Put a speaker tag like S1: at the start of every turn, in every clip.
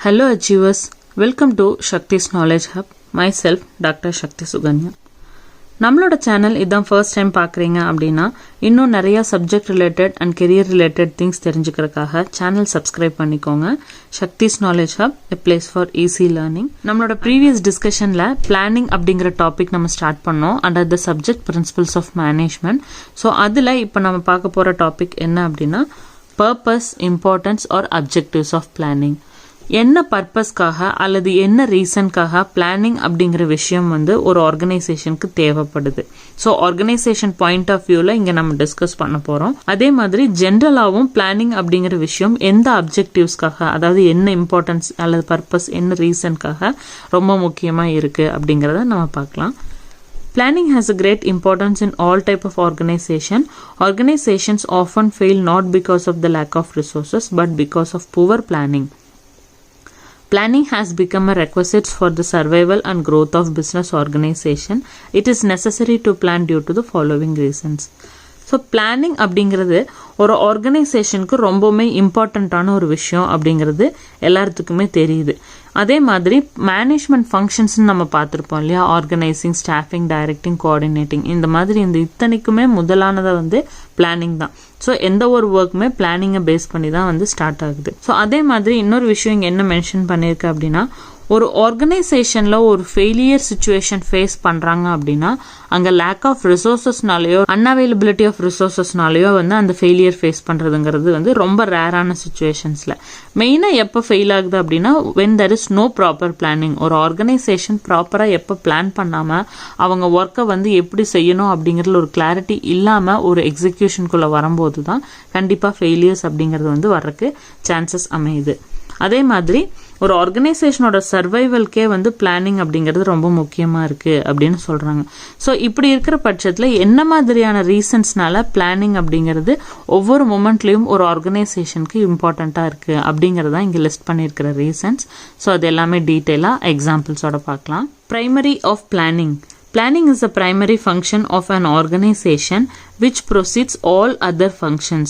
S1: Hello Achievers, welcome to Shakti's Knowledge Hub. Myself, Dr. Shakti Suganya. நம்மளோட channel இதான் first time பார்க்குறீங்க அப்படின்னா இன்னும் நிறைய subject related and career related things தெரிஞ்சுக்கிறதுக்காக சேனல் சப்ஸ்கிரைப் பண்ணிக்கோங்க. Shakti's knowledge hub, a place for easy learning. நம்மளோட previous டிஸ்கஷனில் பிளானிங் அப்படிங்கிற டாபிக் நம்ம ஸ்டார்ட் பண்ணோம் under the subject principles of management. So அதில் இப்போ நம்ம பார்க்க போகிற டாபிக் என்ன அப்படின்னா purpose, importance or objectives of planning. என்ன பர்பஸ்க்காக அல்லது என்ன ரீசன்காக பிளானிங் அப்படிங்கிற விஷயம் ஒரு ஆர்கனைசேஷனுக்கு தேவைப்படுது. ஸோ ஆர்கனைசேஷன் பாயிண்ட் ஆஃப் வியூவில் இங்கே நம்ம டிஸ்கஸ் பண்ண போகிறோம். அதே மாதிரி ஜென்ரலாகவும் பிளானிங் அப்படிங்கிற விஷயம் எந்த அப்ஜெக்டிவ்ஸ்க்காக, அதாவது என்ன இம்பார்ட்டன்ஸ் அல்லது பர்பஸ், என்ன ரீசன்காக ரொம்ப முக்கியமாக இருக்குது அப்படிங்கிறத நம்ம பார்க்கலாம். Planning has a great importance in all type of organization. Organizations often fail not because of the lack of resources but because of poor planning. Planning has become a requisite for the survival and growth of business organization. It is necessary to plan due to the following reasons. So planning அப்படிங்கிறது ஒரு ஆர்கனைசேஷனுக்கு ரொம்பவுமே இம்பார்ட்டண்ட்டான ஒரு விஷயம் அப்படிங்கிறது எல்லாத்துக்குமே தெரியுது. அதே மாதிரி மேனேஜ்மெண்ட் ஃபங்க்ஷன்ஸ்னு நம்ம பார்த்துருப்போம் இல்லையா, ஆர்கனைசிங், ஸ்டாஃபிங், டைரக்டிங், கோஆர்டினேட்டிங், இந்த மாதிரி இந்த இத்தனைக்குமே முதலானதை பிளானிங் தான். ஸோ எந்த ஒரு ஒர்க்குமே பிளானிங்கை பேஸ் பண்ணி தான் ஸ்டார்ட் ஆகுது. ஸோ அதே மாதிரி இன்னொரு விஷயம் இங்கே என்ன மென்ஷன் பண்ணியிருக்கு அப்படின்னா, ஒரு ஆர்கனைசேஷனில் ஒரு ஃபெயிலியர் சுச்சுவேஷன் ஃபேஸ் பண்ணுறாங்க அப்படின்னா அங்கே லேக் ஆஃப் ரிசோர்ஸஸ்னாலேயோ அன்அவைலபிலிட்டி ஆஃப் ரிசோர்ஸஸ்னாலேயோ அந்த ஃபெயிலியர் ஃபேஸ் பண்ணுறதுங்கிறது ரொம்ப ரேரான சுச்சுவேஷன்ஸில். மெயினாக எப்போ ஃபெயில் ஆகுது அப்படின்னா when there is no proper planning. ஒரு ஆர்கனைசேஷன் ப்ராப்பராக எப்போ பிளான் பண்ணாமல் அவங்க ஒர்க்கை எப்படி செய்யணும் அப்படிங்கிறதுல ஒரு கிளாரிட்டி இல்லாமல் ஒரு எக்ஸிக்யூஷனுக்குள்ளே வரும்போது தான் கண்டிப்பாக ஃபெயிலியர்ஸ் அப்படிங்கிறது வர்றதுக்கு சான்சஸ் அமையுது. அதே மாதிரி ஒரு ஆர்கனைசேஷனோட சர்வைவல்கே பிளானிங் அப்படிங்கிறது ரொம்ப முக்கியமாக இருக்குது அப்படின்னு சொல்கிறாங்க. ஸோ இப்படி இருக்கிற பட்சத்தில் என்ன மாதிரியான ரீசன்ஸ்னால பிளானிங் அப்படிங்கிறது ஒவ்வொரு மொமெண்ட்லேயும் ஒரு ஆர்கனைசேஷனுக்கு இம்பார்ட்டண்ட்டாக இருக்குது அப்படிங்கிறதான் இங்கே லிஸ்ட் பண்ணியிருக்கிற ரீசன்ஸ். ஸோ அது எல்லாமே டீட்டெயிலாக எக்ஸாம்பிள்ஸோட பார்க்கலாம். Primary of planning. Planning is a primary function of an organization which precedes all other functions.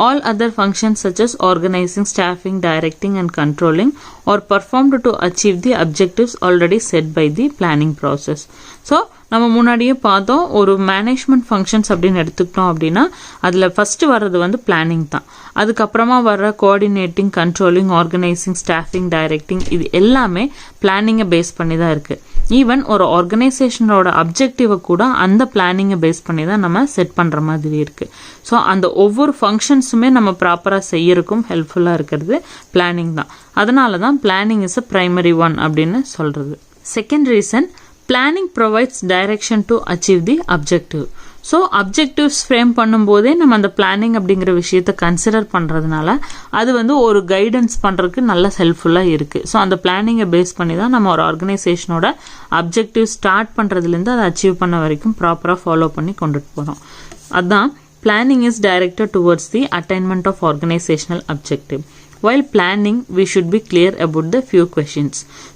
S1: All other functions such as organizing, staffing, directing and controlling are performed to achieve the objectives already set by the planning process. So நம்ம முன்னாடியே பார்த்தோம், ஒரு management functions அப்படின்னு எடுத்துக்கிட்டோம் அப்படின்னா அதில் first வர்றது planning தான். அதுக்கப்புறமா வர்ற coordinating, controlling, organising, staffing, directing, இது எல்லாமே பிளானிங்கை பேஸ் பண்ணி தான் இருக்குது. ஈவன் ஒரு ஆர்கனைசேஷனோட அப்ஜெக்டிவை கூட அந்த பிளானிங்கை பேஸ் பண்ணி தான் நம்ம செட் பண்ணுற மாதிரி இருக்குது. ஸோ அந்த ஒவ்வொரு ஃபங்க்ஷன்ஸுமே நம்ம ப்ராப்பராக செய்யறதுக்கும் ஹெல்ப்ஃபுல்லாக இருக்கிறது பிளானிங் தான். அதனால தான் planning is a primary one அப்படின்னு சொல்கிறது. Second reason, planning provides direction to achieve the objective. So objectives frame பண்ணும்போதே நம்ம அந்த பிளானிங் அப்படிங்கிற விஷயத்தை கன்சிடர் பண்ணுறதுனால அது ஒரு கைடன்ஸ் பண்ணுறதுக்கு நல்ல ஹெல்ப்ஃபுல்லாக இருக்குது. ஸோ அந்த பிளானிங்கை பேஸ் பண்ணி தான் நம்ம ஒரு ஆர்கனைசேஷனோட அப்ஜெக்டிவ் ஸ்டார்ட் பண்ணுறதுலேருந்து அதை அச்சீவ் பண்ண வரைக்கும் ப்ராப்பராக ஃபாலோ பண்ணி கொண்டுட்டு போகிறோம். அதுதான் planning is directed towards the attainment of organizational objective. While planning, we should be clear about the few questions.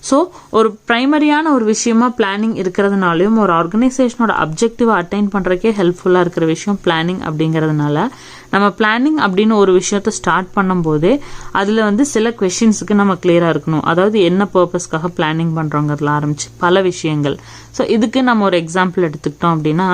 S1: So ஒரு ப்ரைமரியான ஒரு விஷயமா பிளானிங் இருக்கிறதுனாலையும் ஒரு ஆர்கனைசேஷனோட அப்ஜெக்டிவை அட்டைன் பண்ணுறதுக்கே ஹெல்ப்ஃபுல்லாக இருக்கிற விஷயம் பிளானிங் அப்படிங்கிறதுனால நம்ம பிளானிங் அப்படின்னு ஒரு விஷயத்த ஸ்டார்ட் பண்ணும்போதே அதில் சில கொஷின்ஸுக்கு நம்ம கிளியராக இருக்கணும். அதாவது என்ன பர்பஸ்க்காக பிளானிங் பண்ணுறோங்கிறதுல ஆரம்பிச்சு பல விஷயங்கள். ஸோ இதுக்கு நம்ம ஒரு எக்ஸாம்பிள் எடுத்துக்கிட்டோம் அப்படின்னா,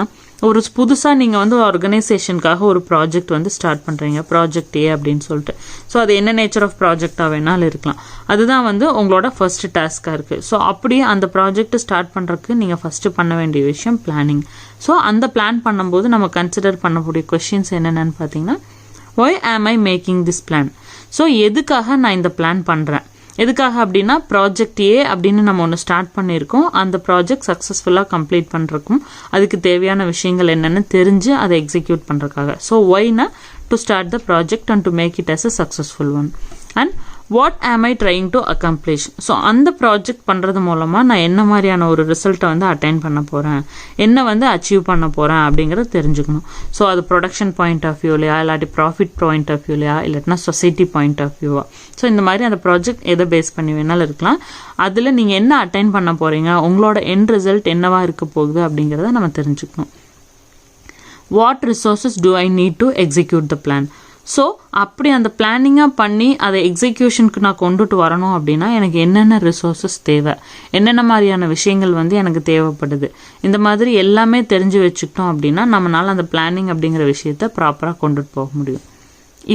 S1: ஒரு புதுசாக நீங்கள் ஒரு ஆர்கனைசேஷனுக்காக ஒரு ப்ராஜெக்ட் ஸ்டார்ட் பண்ணுறீங்க, ப்ராஜெக்ட் ஏ அப்படின்னு சொல்லிட்டு. ஸோ அது என்ன நேச்சர் ஆஃப் ப்ராஜெக்டாக வேணாலும் இருக்கலாம். அதுதான் உங்களோட ஃபர்ஸ்ட் டாஸ்காக இருக்குது. ஸோ அப்படியே அந்த ப்ராஜெக்ட் ஸ்டார்ட் பண்ணுறதுக்கு நீங்கள் ஃபஸ்ட்டு பண்ண வேண்டிய விஷயம் பிளானிங். ஸோ அந்த பிளான் பண்ணும்போது நம்ம கன்சிடர் பண்ணக்கூடிய கொஸ்டின்ஸ் என்னென்னு பார்த்தீங்கன்னா, why am I making this plan? So எதுக்காக நான் இந்த பிளான் பண்ணுறேன்? எதுக்காக அப்படின்னா ப்ராஜெக்ட் ஏ அப்படின்னு நம்ம ஒன்று ஸ்டார்ட் பண்ணியிருக்கோம். அந்த ப்ராஜெக்ட் சக்ஸஸ்ஃபுல்லாக கம்ப்ளீட் பண்ணுறக்கும் அதுக்கு தேவையான விஷயங்கள் என்னென்னு தெரிஞ்சு அதை எக்ஸிக்யூட் பண்ணுறதுக்காக. So why not to start the project and to make it as a successful one. And what am I trying to accomplish? So அந்த ப்ராஜெக்ட் பண்ணுறது மூலமாக நான் என்ன மாதிரியான ஒரு ரிசல்ட்டை அட்டைன் பண்ண போகிறேன், என்ன அச்சீவ் பண்ண போகிறேன் அப்படிங்கிறத தெரிஞ்சுக்கணும். ஸோ அது ப்ரொடக்ஷன் பாயிண்ட் ஆஃப் வியூலையா, இல்லாட்டி ப்ராஃபிட் பாயிண்ட் ஆஃப் வியூலையா, இல்லாட்டினா சொசைட்டி பாயிண்ட் ஆஃப் வியூவா. ஸோ இந்த மாதிரி அந்த ப்ராஜெக்ட் எதை பேஸ் பண்ணி வேணாலும் இருக்கலாம். அதில் நீங்கள் என்ன அட்டைன் பண்ண போகிறீங்க, உங்களோட எண்ட் ரிசல்ட் என்னவா இருக்க போகுது அப்படிங்கிறத நம்ம தெரிஞ்சுக்கணும். What resources to I need to execute the plan? So அப்படி அந்த பிளானிங்காக பண்ணி அதை எக்ஸிக்யூஷனுக்கு நான் கொண்டுட்டு வரணும் அப்படின்னா எனக்கு என்னென்ன ரிசோர்ஸஸ் தேவை, என்னென்ன மாதிரியான விஷயங்கள் வந்து எனக்கு தேவைப்படுது, இந்த மாதிரி எல்லாமே தெரிஞ்சு வச்சுக்கிட்டோம் அப்படின்னா நம்மளால அந்த பிளானிங் அப்படிங்கிற விஷயத்த ப்ராப்பராக கொண்டுட்டு போக முடியும்.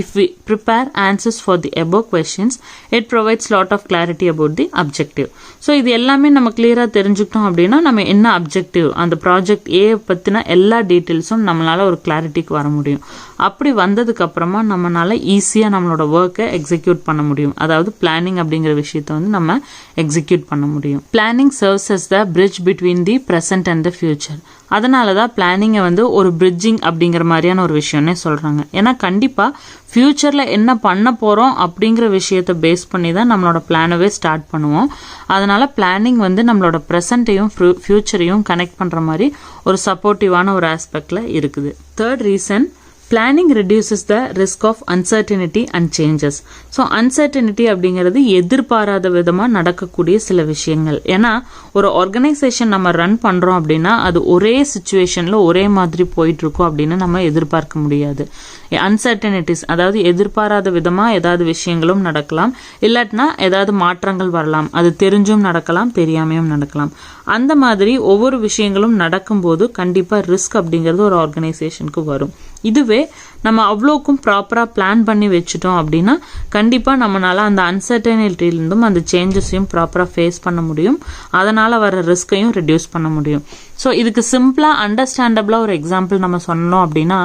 S1: If we prepare answers for the above questions, it provides lot of clarity about the objective. So இது எல்லாமே நம்ம கிளியராக தெரிஞ்சுக்கிட்டோம் அப்படின்னா நம்ம என்ன அப்ஜெக்டிவ், அந்த ப்ராஜெக்ட் ஏ பற்றின எல்லா டீட்டெயில்ஸும் நம்மளால ஒரு கிளாரிட்டிக்கு வர முடியும். அப்படி வந்ததுக்கு அப்புறமா நம்மளால ஈஸியாக நம்மளோட ஒர்க்கை எக்ஸிக்யூட் பண்ண முடியும். அதாவது பிளானிங் அப்படிங்கிற விஷயத்த வந்து நம்ம எக்ஸிக்யூட் பண்ண முடியும். Planning serves as the bridge between the present and the future. அதனால தான் பிளானிங்கை வந்து ஒரு பிரிட்ஜிங் அப்படிங்கிற மாதிரியான ஒரு விஷயம்னே சொல்கிறாங்க. ஏன்னா கண்டிப்பாக ஃப்யூச்சரில் என்ன பண்ண போகிறோம் அப்படிங்கிற விஷயத்த பேஸ் பண்ணி தான் நம்மளோட பிளானவே ஸ்டார்ட் பண்ணுவோம். அதனால் பிளானிங் வந்து நம்மளோட ப்ரெசண்ட்டையும் ஃப்யூச்சரையும் கனெக்ட் பண்ணுற மாதிரி ஒரு சப்போர்ட்டிவான ஒரு ஆஸ்பெக்டில் இருக்குது. Third reason, planning reduces the risk of uncertainty and changes. So uncertainty அப்படிங்கிறது எதிர்பாராத விதமாக நடக்கக்கூடிய சில விஷயங்கள். ஏன்னா ஒரு ஆர்கனைசேஷன் நம்ம ரன் பண்ணுறோம் அப்படின்னா அது ஒரே சுச்சுவேஷனில் ஒரே மாதிரி போயிட்டுருக்கோம் அப்படின்னு நம்ம எதிர்பார்க்க முடியாது. அன்சர்டினிட்டிஸ் அதாவது எதிர்பாராத விதமாக ஏதாவது விஷயங்களும் நடக்கலாம், இல்லாட்டினா ஏதாவது மாற்றங்கள் வரலாம். அது தெரிஞ்சும் நடக்கலாம், தெரியாமையும் நடக்கலாம். அந்த மாதிரி ஒவ்வொரு விஷயங்களும் நடக்கும்போது கண்டிப்பாக ரிஸ்க் அப்படிங்கிறது ஒரு ஆர்கனைசேஷனுக்கு வரும். இதுவே நம்ம அவ்வளோக்கும் ப்ராப்பராக பிளான் பண்ணி வச்சுட்டோம் அப்படின்னா கண்டிப்பாக நம்மளால அந்த அன்சர்டனிட்டிலிருந்தும் அந்த சேஞ்சஸையும் ப்ராப்பராக ஃபேஸ் பண்ண முடியும். அதனால் வர ரிஸ்கையும் ரெடியூஸ் பண்ண முடியும். ஸோ இதுக்கு சிம்பிளாக அண்டர்ஸ்டாண்டபிளாக ஒரு எக்ஸாம்பிள் நம்ம சொன்னோம் அப்படின்னா,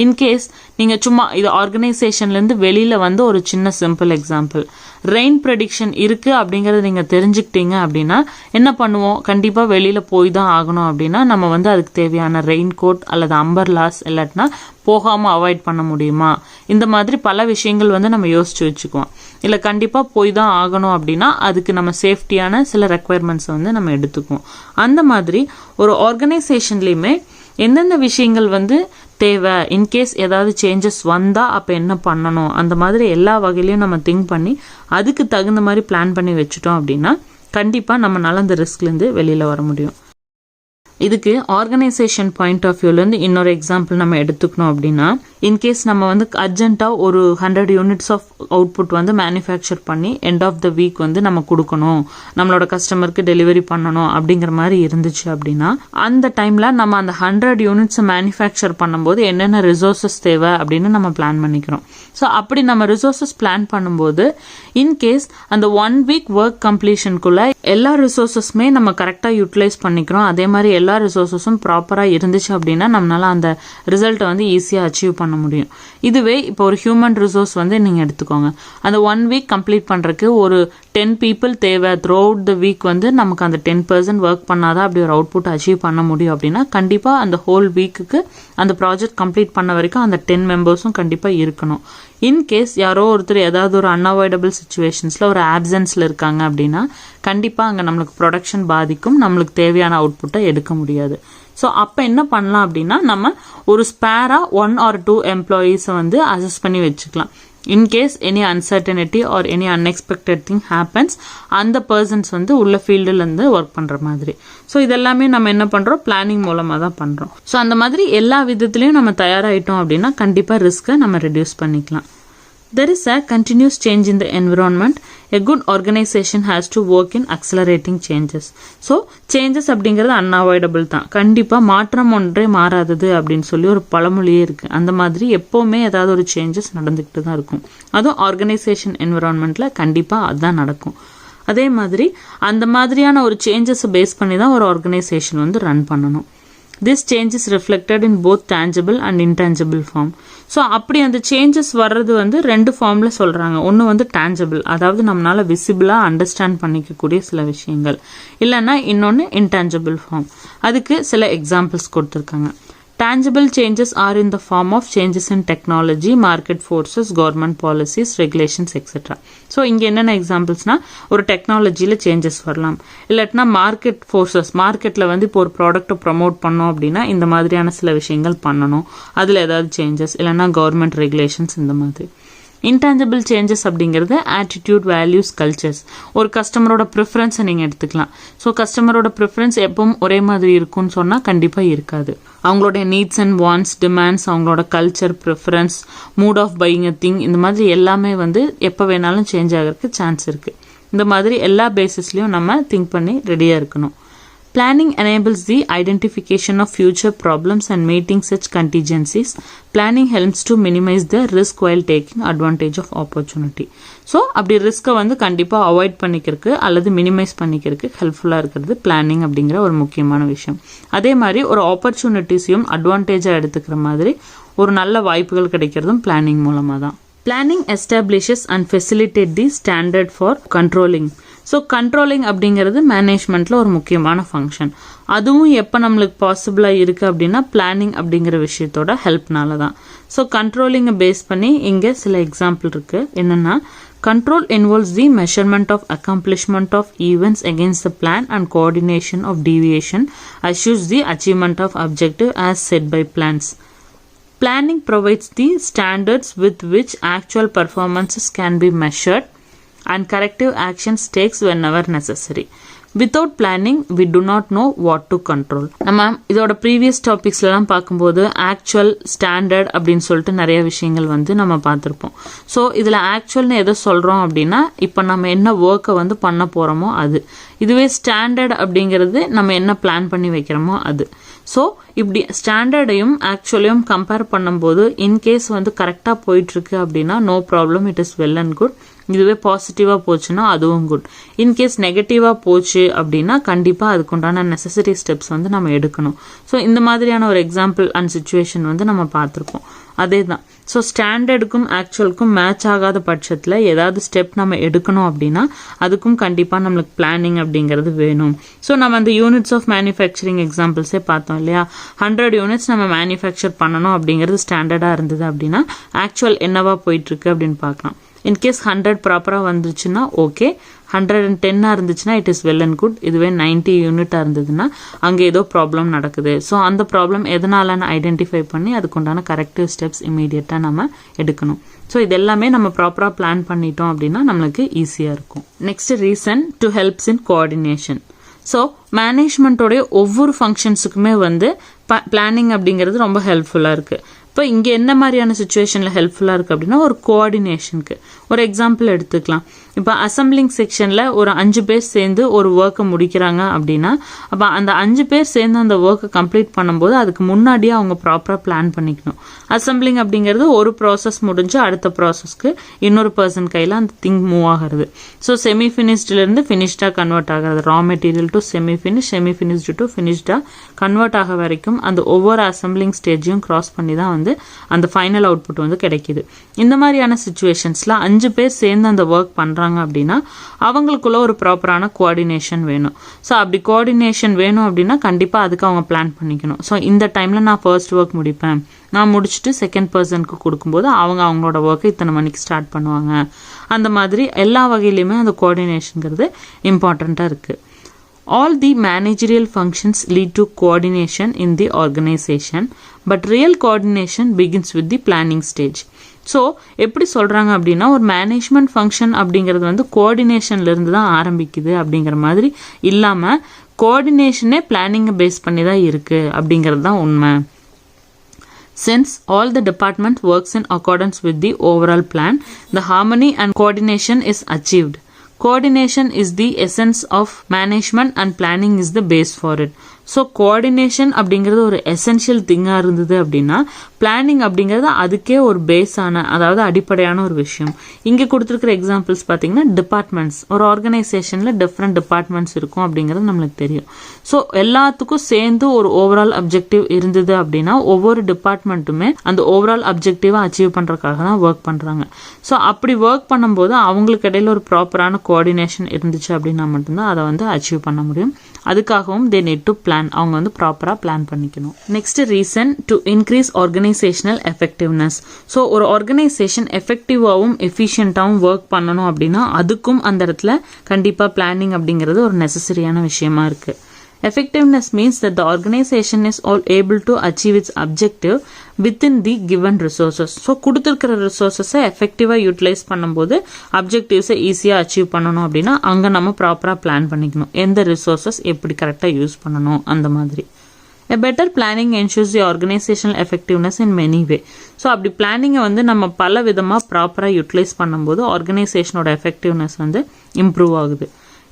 S1: இன்கேஸ் நீங்கள் சும்மா இது ஆர்கனைசேஷன்லேருந்து வெளியில் வந்து ஒரு சின்ன சிம்பிள் எக்ஸாம்பிள், ரெயின் ப்ரெடிக்ஷன் இருக்குது அப்படிங்கிறத நீங்கள் தெரிஞ்சுக்கிட்டீங்க அப்படின்னா என்ன பண்ணுவோம், கண்டிப்பாக வெளியில் போய் தான் ஆகணும். அப்படின்னா நம்ம வந்து அதுக்கு தேவையான ரெயின் கோட் அல்லது அம்பர்லாஸ் இல்லாட்டினா போகாமல் அவாய்ட் பண்ண முடியுமா, இந்த மாதிரி பல விஷயங்கள் வந்து நம்ம யோசிச்சு வச்சுக்குவோம். இல்லை கண்டிப்பாக போய் தான் ஆகணும் அப்படின்னா அதுக்கு நம்ம சேஃப்டியான சில ரெக்குவயர்மெண்ட்ஸை வந்து நம்ம எடுத்துக்குவோம். அந்த மாதிரி ஒரு ஆர்கனைசேஷன்லேயுமே எந்தெந்த விஷயங்கள் வந்து தேவை, இன்கேஸ் ஏதாவது சேஞ்சஸ் வந்தால் அப்போ என்ன பண்ணணும், அந்த மாதிரி எல்லா வகையிலையும் நம்ம திங்க் பண்ணி அதுக்கு தகுந்த மாதிரி பிளான் பண்ணி வச்சுட்டோம் அப்படின்னா கண்டிப்பாக நம்மளால அந்த ரிஸ்க்லேருந்து வெளியில் வர முடியும். இதுக்கு ஆர்கனைசேஷன் பாயிண்ட் ஆஃப் வியூலேருந்து இன்னொரு எக்ஸாம்பிள் நம்ம எடுத்துக்கணும் அப்படின்னா, இன்கேஸ் நம்ம வந்து அர்ஜென்ட்டாக ஒரு 100 யூனிட்ஸ் ஆஃப் அவுட்புட் வந்து மேனுஃபேக்சர் பண்ணி எண்ட் ஆஃப் த வீக் வந்து நம்ம கொடுக்கணும், நம்மளோட கஸ்டமருக்கு டெலிவரி பண்ணணும் அப்படிங்கிற மாதிரி இருந்துச்சு அப்படின்னா அந்த டைமில் நம்ம அந்த 100 யூனிட்ஸை மேனுஃபேக்சர் பண்ணும்போது என்னென்ன ரிசோர்ஸஸ் தேவை அப்படின்னு நம்ம பிளான் பண்ணிக்கிறோம். ஸோ அப்படி நம்ம ரிசோர்ஸஸ் பிளான் பண்ணும்போது இன்கேஸ் அந்த 1 வீக் ஒர்க் கம்ப்ளீஷனுக்குள்ள எல்லா ரிசோர்ஸஸுமே நம்ம கரெக்டாக யூட்டிலைஸ் பண்ணிக்கிறோம், அதே மாதிரி எல்லா ரிசோர்ஸஸும் ப்ராப்பராக இருந்துச்சு அப்படின்னா நம்மளால அந்த ரிசல்ட்டை வந்து ஈஸியாக அச்சீவ் பண்ண முடியும். இதுவே இப்போ ஒரு ஹியூமன் ரிசோர்ஸ் வந்து நீங்கள் எடுத்துக்கோங்க, அந்த 1 வீக் கம்ப்ளீட் பண்ணுறதுக்கு ஒரு 10 பீப்புள் தேவை. த்ரூ அவுட் த வீக் வந்து நமக்கு அந்த 10% ஒர்க் பண்ணாதான் அப்படி ஒரு அவுட்புட் அச்சீவ் பண்ண முடியும். அப்படின்னா கண்டிப்பாக அந்த ஹோல் வீக்குக்கு அந்த ப்ராஜெக்ட் கம்ப்ளீட் பண்ண வரைக்கும் அந்த 10 மெம்பர்ஸும் கண்டிப்பாக இருக்கணும். இன்கேஸ் யாரோ ஒருத்தர் ஏதாவது ஒரு அன்அவாய்டபிள் சுச்சுவேஷன்ஸில் ஒரு ஆப்சன்ஸில் இருக்காங்க அப்படின்னா கண்டிப்பாக அங்கே நம்மளுக்கு ப்ரொடக்ஷன் பாதிக்கும், நம்மளுக்கு தேவையான அவுட்புட்டை எடுக்க முடியாது. ஸோ அப்போ என்ன பண்ணலாம் அப்படின்னா நம்ம ஒரு ஸ்பேராக 1 or 2 எம்ப்ளாயீஸை வந்து அசஸ் பண்ணி வச்சுக்கலாம். In case any uncertainty or any unexpected thing happens அந்த பர்சன்ஸ் வந்து உள்ள ஃபீல்டுலேருந்து ஒர்க் பண்ணுற மாதிரி. ஸோ இதெல்லாமே நம்ம என்ன பண்ணுறோம், பிளானிங் மூலமாக தான் பண்ணுறோம். ஸோ அந்த மாதிரி எல்லா விதத்துலையும் நம்ம தயாராகிட்டோம் அப்படின்னா கண்டிப்பாக ரிஸ்க்கை நம்ம ரெடியூஸ் பண்ணிக்கலாம். There is a continuous change in the environment. A good organization has to work in accelerating changes. So changes அப்படிங்கிறது unavoidable தான். கண்டிப்பாக மாற்றம் ஒன்றே மாறாதது அப்படின்னு சொல்லி ஒரு பழமொழியே இருக்குது. அந்த மாதிரி எப்போவுமே ஏதாவது ஒரு சேஞ்சஸ் நடந்துக்கிட்டு தான் இருக்கும். அதுவும் ஆர்கனைசேஷன் என்விரான்மெண்ட்டில் கண்டிப்பாக அதுதான் நடக்கும். அதே மாதிரி அந்த மாதிரியான ஒரு சேஞ்சஸை பேஸ் பண்ணி தான் ஒரு ஆர்கனைசேஷன் வந்து ரன் பண்ணணும். This change is reflected in both tangible and intangible form. So அப்படி அந்த சேஞ்சஸ் வர்றது வந்து 2 ஃபார்மில் சொல்கிறாங்க. ஒன்று வந்து டேஞ்சபிள், அதாவது நம்மளால் விசிபிளாக அண்டர்ஸ்டாண்ட் பண்ணிக்கக்கூடிய சில விஷயங்கள், இல்லைன்னா இன்னொன்று இன்டான்ஜிபிள் ஃபார்ம். அதுக்கு சில எக்ஸாம்பிள்ஸ் கொடுத்துருக்காங்க. Tangible changes are in the form of changes in technology, market forces, government policies, regulations, etc. So இங்கே என்னென்ன எக்ஸாம்பிள்ஸ்னா ஒரு டெக்னாலஜியில் சேஞ்சஸ் வரலாம், இல்லாட்டினா மார்க்கெட் ஃபோர்ஸஸ், மார்க்கெட்டில் வந்து இப்போ ஒரு ப்ராடக்ட்டை ப்ரமோட் பண்ணோம் அப்படின்னா இந்த மாதிரியான சில விஷயங்கள் பண்ணணும், அதில் ஏதாவது சேஞ்சஸ், இல்லைன்னா கவர்மெண்ட் ரெகுலேஷன்ஸ், இந்த மாதிரி. இன்டான்ஜிபிள் சேஞ்சஸ் அப்படிங்கிறது ஆட்டிடியூட், வேல்யூஸ், கல்ச்சர்ஸ். ஒரு கஸ்டமரோட ப்ரிஃபரன்ஸை நீங்கள் எடுத்துக்கலாம். ஸோ கஸ்டமரோட ப்ரிஃபரன்ஸ் எப்பவும் ஒரே மாதிரி இருக்கும்னு சொன்னால் கண்டிப்பாக இருக்காது. அவங்களுடைய நீட்ஸ் அண்ட் வாண்ட்ஸ், டிமாண்ட்ஸ், அவங்களோட culture, preference, mood of buying a thing, இந்த மாதிரி எல்லாமே வந்து எப்போ வேணாலும் சேஞ்ச் ஆகிறதுக்கு சான்ஸ் இருக்குது. இந்த மாதிரி எல்லா பேசிஸ்லையும் நம்ம திங்க் பண்ணி ரெடியாக இருக்கணும். Planning enables the identification of future problems and meeting such contingencies. Planning helps to minimize the risk while taking advantage of opportunity. So அப்படி ரிஸ்க்கை வந்து கண்டிப்பாக அவாய்ட் பண்ணிக்கிறதுக்கு அல்லது மினிமைஸ் பண்ணிக்கிறதுக்கு ஹெல்ப்ஃபுல்லாக இருக்கிறது பிளானிங் அப்படிங்கிற ஒரு முக்கியமான விஷயம். அதே மாதிரி ஒரு ஆப்பர்ச்சுனிட்டிஸையும் அட்வான்டேஜாக எடுத்துக்கிற மாதிரி ஒரு நல்ல வாய்ப்புகள் கிடைக்கிறதும் பிளானிங் மூலமாக தான். Planning establishes and facilitate the standard for controlling. So controlling அப்படிங்கிறது மேனேஜ்மெண்ட்டில் ஒரு முக்கியமான ஃபங்க்ஷன். அதுவும் எப்போ நம்மளுக்கு பாசிபிளாக இருக்குது அப்படின்னா பிளானிங் அப்படிங்கிற விஷயத்தோட ஹெல்ப்னால தான். ஸோ கண்ட்ரோலிங்கை பேஸ் பண்ணி இங்கே சில எக்ஸாம்பிள் இருக்குது. என்னென்னா, control involves the measurement of accomplishment of events against the plan and coordination of deviation assures the achievement of objective as set by plans. Planning provides the standards with which actual performances can be measured and corrective actions takes whenever necessary. Without planning, we do not know what to control. நம்ம இதோட previous டாபிக்ஸ்லாம் பார்க்கும்போது actual, standard அப்படின்னு சொல்லிட்டு நிறைய விஷயங்கள் வந்து நம்ம பார்த்துருப்போம். ஸோ இதில் ஆக்சுவல்னு எதை சொல்கிறோம் அப்படின்னா, இப்போ நம்ம என்ன ஒர்க்கை வந்து பண்ண போகிறோமோ அது. இதுவே ஸ்டாண்டர்ட் அப்படிங்கிறது நம்ம என்ன பிளான் பண்ணி வைக்கிறோமோ அது. ஸோ இப்படி ஸ்டாண்டர்டையும் ஆக்சுவலையும் கம்பேர் பண்ணும்போது இன்கேஸ் வந்து கரெக்டாக போயிட்டுருக்கு அப்படின்னா no problem, it is well and good. இதுவே பாசிட்டிவாக போச்சுன்னா அதுவும் குட். இன்கேஸ் நெகட்டிவாக போச்சு அப்படின்னா கண்டிப்பாக அதுக்குண்டான நெசசரி ஸ்டெப்ஸ் வந்து நம்ம எடுக்கணும். ஸோ இந்த மாதிரியான ஒரு எக்ஸாம்பிள் அண்ட் சுச்சுவேஷன் வந்து நம்ம பார்த்துருப்போம். அதே தான். ஸோ ஸ்டாண்டர்டுக்கும் ஆக்சுவலுக்கும் மேட்ச் ஆகாத பட்சத்தில் ஏதாவது ஸ்டெப் நம்ம எடுக்கணும் அப்படின்னா அதுக்கும் கண்டிப்பாக நம்மளுக்கு பிளானிங் அப்படிங்கிறது வேணும். ஸோ நம்ம அந்த யூனிட்ஸ் ஆஃப் மேனுஃபேக்சரிங் எக்ஸாம்பிள்ஸே பார்த்தோம் இல்லையா. 100 யூனிட்ஸ் நம்ம மேனுஃபேக்சர் பண்ணணும் அப்படிங்கிறது ஸ்டாண்டர்டாக இருந்தது அப்படின்னா ஆக்சுவல் என்னவா போயிட்டுருக்கு அப்படின்னு பார்க்கலாம். இன்கேஸ் 100 ப்ராப்பராக வந்துருச்சுன்னா ஓகே, 110 இருந்துச்சுன்னா it is well and good. இதுவே 90 யூனிட்டாக இருந்ததுன்னா அங்கே ஏதோ ப்ராப்ளம் நடக்குது. ஸோ அந்த ப்ராப்ளம் எதனாலன்னு ஐடென்டிஃபை பண்ணி அதுக்குண்டான கரெக்டிவ் ஸ்டெப்ஸ் இமீடியட்டாக நம்ம எடுக்கணும். ஸோ இது எல்லாமே நம்ம ப்ராப்பராக பிளான் பண்ணிட்டோம் அப்படின்னா நம்மளுக்கு ஈஸியாக இருக்கும். Next reason to helps in coordination. So மேனேஜ்மெண்ட்டோடைய ஒவ்வொரு ஃபங்க்ஷன்ஸுக்குமே வந்து பிளானிங் அப்படிங்கிறது ரொம்ப ஹெல்ப்ஃபுல்லாக இருக்குது. இப்போ இங்கே என்ன மாதிரியான சுச்சுவேஷனில் ஹெல்ப்ஃபுல்லாக இருக்குது அப்படின்னா ஒரு கோஆர்டினேஷனுக்கு ஒரு எக்ஸாம்பிள் எடுத்துக்கலாம். இப்போ அசம்பிளிங் செக்ஷனில் ஒரு 5 பேர் சேர்ந்து ஒரு ஒர்க்கை முடிக்கிறாங்க அப்படின்னா அப்போ அந்த 5 பேர் சேர்ந்து அந்த ஒர்க்கை கம்ப்ளீட் பண்ணும்போது அதுக்கு முன்னாடியே அவங்க ப்ராப்பராக பிளான் பண்ணிக்கணும். அசம்பிளிங் அப்படிங்கிறது ஒரு ப்ராசஸ் முடிஞ்சு அடுத்த ப்ராசஸ்க்கு இன்னொரு பர்சன் கையில் அந்த திங் மூவ் ஆகிறது. ஸோ செமி ஃபினிஷ்டிலேருந்து ஃபினிஷ்டாக கன்வெர்ட் ஆகிறது. Raw material to semi finish, semi finished to ஃபினிஷ்டாக கன்வெர்ட் ஆக வரைக்கும் அந்த ஒவ்வொரு அசம்பிளிங் ஸ்டேஜையும் கிராஸ் பண்ணி தான் வந்து அந்த ஃபைனல் அவுட்புட் வந்து கிடைக்குது. இந்த மாதிரியான சுச்சுவேஷன்ஸ்ல 5 பேர் சேர்ந்து அந்த ஒர்க் பண்றாங்க அப்படின்னா அவங்களுக்குள்ள ஒரு ப்ராப்பரான கோஆர்டினேஷன் வேணும். ஸோ அப்படி கோஆர்டினேஷன் வேணும் அப்படின்னா கண்டிப்பா அதுக்கு அவங்க பிளான் பண்ணிக்கணும். ஸோ இந்த டைம்ல நான் ஃபர்ஸ்ட் ஒர்க் முடிப்பேன், நான் முடிச்சுட்டு செகண்ட் பர்சனுக்கு கொடுக்கும்போது அவங்களோட ஒர்க்கை இத்தனை மணிக்கு ஸ்டார்ட் பண்ணுவாங்க. அந்த மாதிரி எல்லா வகையிலுமே அந்த கோஆர்டினேஷன்ங்கிறது இம்பார்ட்டண்ட்டாக இருக்கு. All the managerial functions lead to coordination in the organization, but real coordination begins with the planning stage. So எப்படி சொல்கிறாங்க அப்படின்னா ஒரு மேனேஜ்மெண்ட் ஃபங்க்ஷன் அப்படிங்கிறது வந்து கோஆர்டினேஷன்லேருந்து தான் ஆரம்பிக்குது அப்படிங்கிற மாதிரி இல்லாமல் கோஆர்டினேஷனே பிளானிங்கை பேஸ் பண்ணி தான் இருக்குது அப்படிங்கிறது தான் உண்மை. Since all the department works in accordance with the overall plan, the harmony and coordination is achieved. Coordination is the essence of management and planning is the base for it. So coordination அப்படிங்கிறது ஒரு essential திங்காக இருந்தது அப்படின்னா planning அப்படிங்கிறது அதுக்கே ஒரு பேஸான, அதாவது அடிப்படையான ஒரு விஷயம். இங்கே கொடுத்துருக்கிற எக்ஸாம்பிள்ஸ் பார்த்தீங்கன்னா டிபார்ட்மெண்ட்ஸ், ஒரு ஆர்கனைசேஷனில் டிஃப்ரெண்ட் டிபார்ட்மெண்ட்ஸ் இருக்கும் அப்படிங்கிறது நம்மளுக்கு தெரியும். ஸோ எல்லாத்துக்கும் சேர்ந்து ஒரு ஓவரால் அப்ஜெக்டிவ் இருந்தது அப்படின்னா ஒவ்வொரு டிபார்ட்மெண்ட்டுமே அந்த ஓவரால் அப்ஜெக்டிவை அச்சீவ் பண்ணுறதுக்காக தான் ஒர்க் பண்ணுறாங்க. ஸோ அப்படி ஒர்க் பண்ணும்போது அவங்களுக்கு இடையில ஒரு ப்ராப்பரான கோஆர்டினேஷன் இருந்துச்சு அப்படின்னா மட்டும்தான் அதை வந்து அச்சீவ் பண்ண முடியும். அதுக்காகவும் தே நீட் டு பிளான், அவங்க வந்து ப்ராப்பராக பிளான் பண்ணிக்கணும். Next reason to increase organisational effectiveness. So ஒரு ஆர்கனைசேஷன் எஃபெக்டிவாகவும் எஃபிஷியண்டாகவும் ஒர்க் பண்ணணும் அப்படின்னா அதுக்கும் அந்த இடத்துல கண்டிப்பாக பிளானிங் அப்படிங்கிறது ஒரு நெசசரியான விஷயமா இருக்கு. Effectiveness means that the organization is all able to achieve its objective within the given resources. So கொடுத்துருக்கிற ரிசோர்ஸஸை எஃபெக்டிவாக யூட்டிலைஸ் பண்ணும்போது அப்ஜெக்டிவ்ஸை ஈஸியாக அச்சீவ் பண்ணணும் அப்படின்னா அங்கே நம்ம ப்ராப்பராக பிளான் பண்ணிக்கணும், எந்த ரிசோர்ஸஸ் எப்படி கரெக்டாக யூஸ் பண்ணணும் அந்த மாதிரி. A better planning ensures the organizational effectiveness in many way. So அப்படி பிளானிங்கை வந்து நம்ம பல விதமாக ப்ராப்பராக யூட்டிலைஸ் பண்ணும்போது ஆர்கனைசேஷனோட எஃபெக்டிவ்னஸ் வந்து இம்ப்ரூவ் ஆகுது.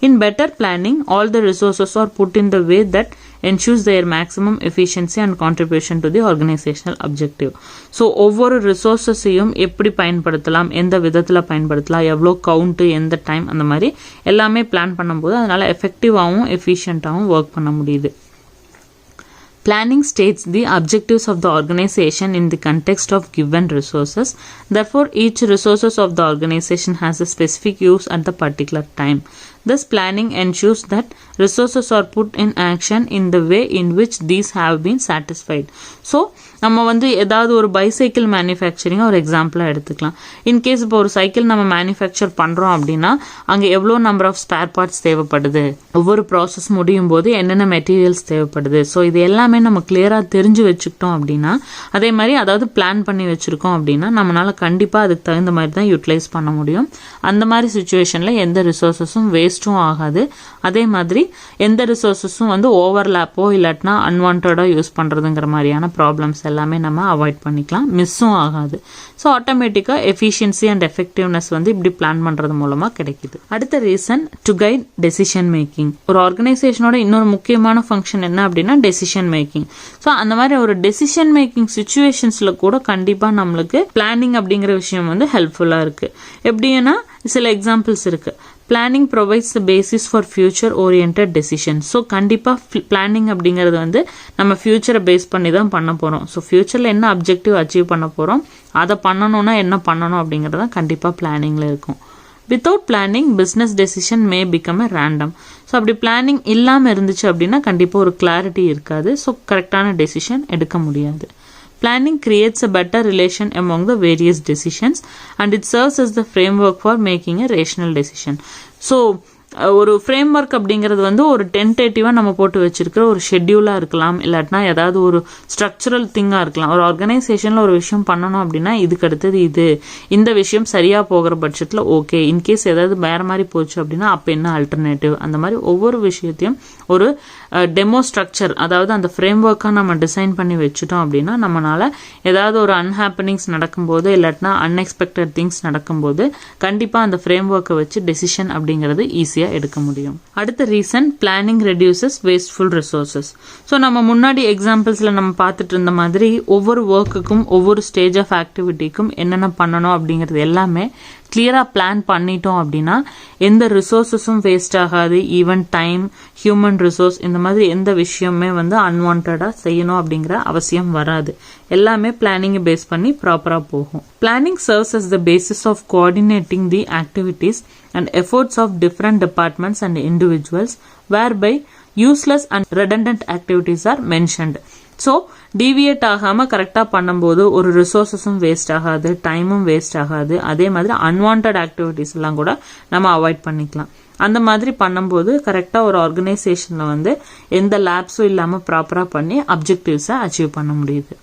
S1: In better planning, all the resources are put in the way that ensures their maximum efficiency and contribution to the organizational objective. So ஒவ்வொரு ரிசோர்ஸஸையும் எப்படி பயன்படுத்தலாம், எந்த விதத்தில் பயன்படுத்தலாம், எவ்வளோ கவுண்ட்டு, எந்த டைம், அந்த மாதிரி எல்லாமே பிளான் பண்ணும்போது அதனால் எஃபெக்டிவாகவும் எஃபிஷியண்ட்டாகவும் ஒர்க் பண்ண முடியுது. Planning states the objectives of the organization in the context of given resources. Therefore, each resources of the organization has a specific use at the particular time. This planning ensures that resources are put in action in the way in which these have been satisfied. So, நம்ம வந்து ஏதாவது ஒரு bicycle manufacturing ஒரு எக்ஸாம்பிளாக எடுத்துக்கலாம். In case இப்போ ஒரு cycle நம்ம மேனுஃபேக்சர் பண்ணுறோம் அப்படின்னா அங்கே எவ்வளோ நம்பர் ஆஃப் ஸ்பேர் பார்ட்ஸ் தேவைப்படுது, ஒவ்வொரு ப்ராசஸ் முடியும் போது என்னென்ன மெட்டீரியல்ஸ் தேவைப்படுது, ஸோ இது எல்லாமே நம்ம கிளியராக தெரிஞ்சு வச்சுக்கிட்டோம் அப்படின்னா, அதே மாதிரி அதாவது பிளான் பண்ணி வச்சுருக்கோம் அப்படின்னா நம்மளால் கண்டிப்பாக அதுக்கு தகுந்த மாதிரி தான் யூட்டிலைஸ் பண்ண முடியும். அந்த மாதிரி சுச்சுவேஷனில் எந்த ரிசோர்ஸஸும் வேஸ்ட்டும் ஆகாது, அதே மாதிரி எந்த ரிசோர்ஸஸும் வந்து ஓவர்லேப்போ இல்லாட்டினா அன்வான்டாக யூஸ் பண்ணுறதுங்கிற மாதிரியான ப்ராப்ளம்ஸ் எல்லாமே நம்ம அவாய்ட் பண்ணிக்கலாம், மிஸ்ஸும் ஆகாது. ஸோ ஆட்டோமேட்டிக்காக எஃபிஷியன்சி அண்ட் எஃபெக்டிவ்னஸ் வந்து இப்படி பிளான் பண்ணுறது மூலமாக கிடைக்குது. அடுத்த reason to guide decision making. ஒரு ஆர்கனைசேஷனோட இன்னொரு முக்கியமான ஃபங்க்ஷன் என்ன அப்படின்னா டெசிஷன் மேக்கிங். ஸோ அந்த மாதிரி ஒரு டெசிஷன் மேக்கிங் சுச்சுவேஷன்ஸில் கூட கண்டிப்பாக நம்மளுக்கு பிளானிங் அப்படிங்கிற விஷயம் வந்து ஹெல்ப்ஃபுல்லாக இருக்குது. எப்படின்னா சில எக்ஸாம்பிள்ஸ் இருக்குது. Planning provides the basis for future oriented decision. So கண்டிப்பாக பிளானிங் அப்படிங்கிறது வந்து நம்ம ஃபியூச்சரை பேஸ் பண்ணி தான் பண்ண போகிறோம். ஸோ ஃபியூச்சரில் என்ன அப்ஜெக்டிவ் அச்சீவ் பண்ண போகிறோம், அதை பண்ணணும்னா என்ன பண்ணணும் அப்படிங்கிறது தான் கண்டிப்பாக பிளானிங்கில் இருக்கும். வித்தவுட் பிளானிங் பிஸ்னஸ் டெசிஷன் மே பிகம் எ ரேண்டம். ஸோ அப்படி பிளானிங் இல்லாமல் இருந்துச்சு அப்படின்னா கண்டிப்பாக ஒரு கிளாரிட்டி இருக்காது, ஸோ கரெக்டான டெசிஷன் எடுக்க முடியாது. Planning creates a better relation among the various decisions and it serves as the framework for making a rational decision. So ஒரு ஃப்ரேம் ஒர்க் அப்படிங்கிறது வந்து ஒரு டென்டேட்டிவாக நம்ம போட்டு வச்சிருக்கிற ஒரு ஷெட்யூலாக இருக்கலாம், இல்லாட்டினா ஏதாவது ஒரு ஸ்ட்ரக்சரல் திங்காக இருக்கலாம். ஒரு ஆர்கனைசேஷனில் ஒரு விஷயம் பண்ணணும் அப்படின்னா இதுக்கு அடுத்தது இது, இந்த விஷயம் சரியாக போகிற பட்சத்தில் ஓகே, இன்கேஸ் ஏதாவது வேறு மாதிரி போச்சு அப்படின்னா அப்போ என்ன ஆல்டர்னேட்டிவ், அந்த மாதிரி ஒவ்வொரு விஷயத்தையும் ஒரு டெமோ ஸ்ட்ரக்சர், அதாவது அந்த ஃப்ரேம் ஒர்க்காக நம்ம டிசைன் பண்ணி வச்சுட்டோம் அப்படின்னா நம்மளால் ஏதாவது ஒரு அன்ஹாப்பனிங்ஸ் நடக்கும்போது இல்லாட்டினா அன்எக்ஸ்பெக்டட் திங்ஸ் நடக்கும்போது கண்டிப்பாக அந்த ஃப்ரேம் ஒர்க்கை வச்சு டெசிஷன் அப்படிங்கிறது ஈஸியாக எடுக்க முடியும். அடுத்த reason planning reduces wasteful resources. So நம்ம முன்னாடி எக்ஸாம்பிள்ஸில் நம்ம பார்த்துட்டு இருந்த மாதிரி ஒவ்வொரு ஒர்க்குக்கும் ஒவ்வொரு ஸ்டேஜ் ஆஃப் ஆக்டிவிட்டிக்கும் என்னென்ன பண்ணணும் அப்படிங்கிறது எல்லாமே கிளியராக பிளான் பண்ணிட்டோம் அப்படின்னா எந்த ரிசோர்ஸஸும் வேஸ்ட் ஆகாது. ஈவன் டைம், ஹியூமன் ரிசோர்ஸ், இந்த மாதிரி எந்த விஷயமே வந்து அன்வான்டாக செய்யணும் அப்படிங்கிற அவசியம் வராது. எல்லாமே பிளானிங்கை பேஸ் பண்ணி ப்ராப்பராக போகும். Planning serves as the basis of coordinating the activities and efforts of different departments and individuals whereby useless and redundant activities are mentioned. So deviate ஆகாமல் கரெக்டாக பண்ணும்போது ஒரு ரிசோர்ஸஸும் வேஸ்ட் ஆகாது, டைமும் வேஸ்ட் ஆகாது. அதே மாதிரி அன்வான்ட் ஆக்டிவிட்டிஸ் எல்லாம் கூட நம்ம அவாய்ட் பண்ணிக்கலாம். அந்த மாதிரி பண்ணும்போது கரெக்டாக ஒரு ஆர்கனைசேஷனில் வந்து எந்த லேப்ஸும் இல்லாமல் ப்ராப்பராக பண்ணி அப்ஜெக்டிவ்ஸை அச்சீவ் பண்ண முடியுது.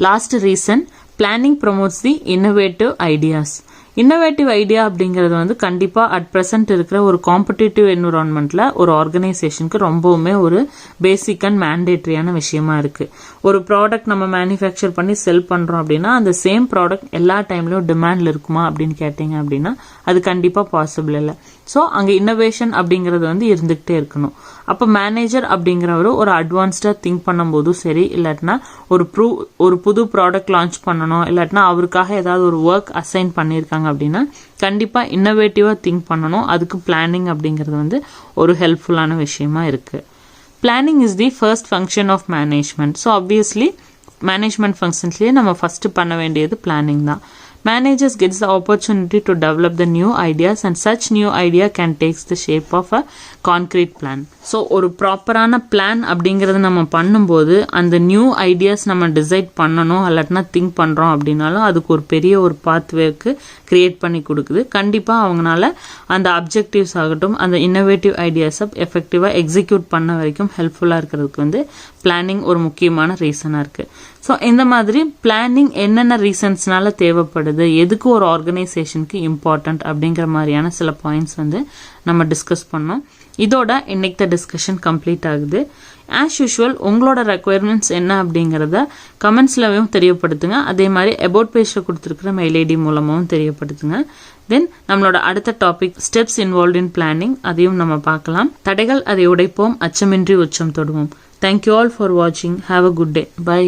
S1: லாஸ்ட் ரீசன் பிளானிங் ப்ரொமோட்ஸ் தி இன்னோவேட்டிவ் ஐடியாஸ். இன்னோவேட்டிவ் ஐடியா அப்படிங்கிறது வந்து கண்டிப்பாக அட் ப்ரெசென்ட் இருக்கிற ஒரு காம்படிட்டிவ் என்விரான்மெண்ட்டில் ஒரு ஆர்கனைசேஷனுக்கு ரொம்பவுமே ஒரு பேசிக் அண்ட் மேண்டேட்ரியான விஷயமா இருக்குது. ஒரு ப்ராடக்ட் நம்ம மேனுஃபேக்சர் பண்ணி செல் பண்ணுறோம் அப்படின்னா அந்த சேம் ப்ராடக்ட் எல்லா டைம்லையும் டிமாண்டில் இருக்குமா அப்படின்னு கேட்டிங்க அப்படின்னா அது கண்டிப்பாக பாசிபிள் இல்லை. ஸோ அங்கே இன்னோவேஷன் அப்படிங்கிறது வந்து இருந்துகிட்டே இருக்கணும். அப்போ மேனேஜர் அப்படிங்கிறவரு ஒரு அட்வான்ஸ்டாக திங்க் பண்ணும்போதும் சரி, இல்லாட்டினா ஒரு புது ப்ராடக்ட் லான்ச் பண்ணணும், இல்லாட்டினா அவருக்காக ஏதாவது ஒரு ஒர்க் அசைன் பண்ணியிருக்காங்க அப்படின்னா கண்டிப்பாக இன்னோவேட்டிவாக திங்க் பண்ணணும். அதுக்கு பிளானிங் அப்படிங்கிறது வந்து ஒரு ஹெல்ப்ஃபுல்லான விஷயமா இருக்குது. Planning is the first function of management. So obviously management ஃபங்க்ஷன்ஸ்லேயே நம்ம ஃபஸ்ட்டு பண்ண வேண்டியது பிளானிங் தான். Managers gets the opportunity to develop the new ideas and such new idea can take the shape of a concrete plan. So ஒரு ப்ராப்பரான plan அப்படிங்கிறத நம்ம பண்ணும்போது அந்த நியூ ஐடியாஸ் நம்ம டிசைட் பண்ணணும் இல்லாட்டினா திங்க் பண்ணுறோம் அப்படின்னாலும் அதுக்கு ஒரு பெரிய ஒரு பாத்வேக்கு கிரியேட் பண்ணி கொடுக்குது. கண்டிப்பாக அவங்களால அந்த அப்ஜெக்டிவ்ஸ் ஆகட்டும் அந்த இன்னோவேட்டிவ் ஐடியாஸை எஃபெக்டிவாக எக்ஸிக்யூட் பண்ண வரைக்கும் ஹெல்ப்ஃபுல்லாக இருக்கிறதுக்கு வந்து பிளானிங் ஒரு முக்கியமான ரீசனாக இருக்குது. ஸோ இந்த மாதிரி பிளானிங் என்னென்ன ரீசன்ஸ்னால தேவைப்படுது, எதுக்கு ஒரு ஆர்கனைசேஷனுக்கு இம்பார்ட்டன்ட் அப்படிங்கிற மாதிரியான சில பாயிண்ட்ஸ் வந்து நம்ம டிஸ்கஸ் பண்ணோம். இதோட இன்னைக்கு டிஸ்கஷன் கம்ப்ளீட் ஆகுது. ஆஸ் யூஷுவல் உங்களோட ரெக்குயர்மெண்ட்ஸ் என்ன அப்படிங்கிறத கமெண்ட்ஸ்லவும் தெரியப்படுத்துங்க. அதே மாதிரி அபவுட் பேஜில் கொடுத்துருக்கிற மெயில் ஐடி மூலமாகவும் தெரியப்படுத்துங்க. தென் நம்மளோட அடுத்த topic steps involve in planning, அதையும் நம்ம பார்க்கலாம். தடைகள் அதை உடைப்போம், அச்சமின்றி உச்சம் தொடுவோம். தேங்க்யூ ஆல் ஃபார் வாட்சிங். Have a good day. By.